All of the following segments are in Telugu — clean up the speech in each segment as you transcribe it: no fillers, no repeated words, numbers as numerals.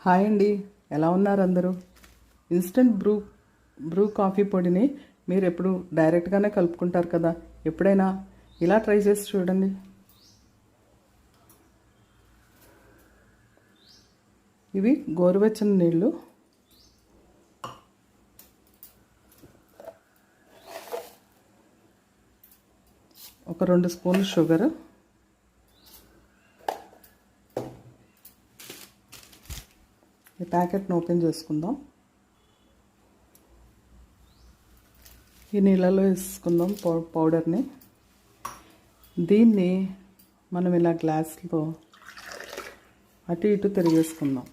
హాయ్ అండి, ఎలా ఉన్నారు అందరూ? ఇన్స్టెంట్ బ్రూ కాఫీ పొడిని మీరు ఎప్పుడు డైరెక్ట్గానే కలుపుకుంటారు కదా. ఎప్పుడైనా ఇలా ట్రై చేసి చూడండి. ఇవి గోరువెచ్చని నీళ్ళు, ఒక 2 స్పూన్లు షుగర్, ఈ ప్యాకెట్ని ఓపెన్ చేసుకుందాం. ఈ నీళ్ళలో వేసుకుందాం పౌడర్ని. దీన్ని మనం ఇలా గ్లాస్లో అటు ఇటు తిరిగేసుకుందాం.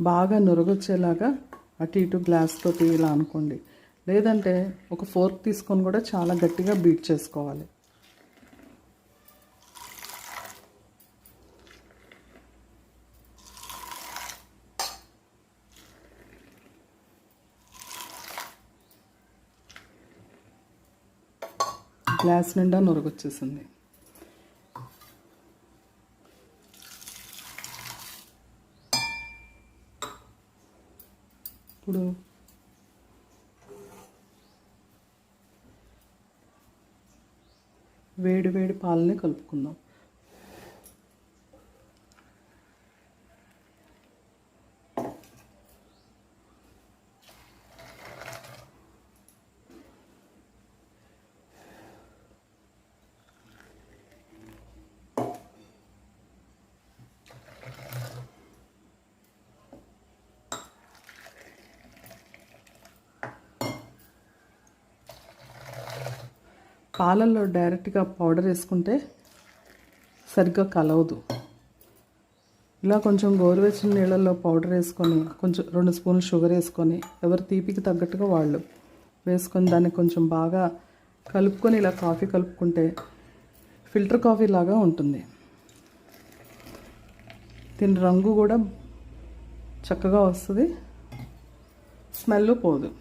బాగా నురగొచ్చేలాగా అటు ఇటు గ్లాస్ తోటి ఇలా అనుకోండి. లేదంటే ఒక ఫోర్క్ తీసుకొని కూడా చాలా గట్టిగా బీట్ చేసుకోవాలి. గ్లాస్ నిండా నురగొచ్చేసింది. ఇప్పుడు వేడి వేడి పాలని కలుపుకుందాం. పాలల్లో డైరెక్ట్గా పౌడర్ వేసుకుంటే సరిగ్గా కలవదు. ఇలా కొంచెం గోరువెచ్చని నీళ్ళల్లో పౌడర్ వేసుకొని కొంచెం 2 స్పూన్లు షుగర్ వేసుకొని ఎవరి తీపికి తగ్గట్టుగా వాళ్ళు వేసుకొని దాన్ని కొంచెం బాగా కలుపుకొని ఇలా కాఫీ కలుపుకుంటే ఫిల్టర్ కాఫీ లాగా ఉంటుంది. దీని రంగు కూడా చక్కగా వస్తుంది, స్మెల్ పోదు.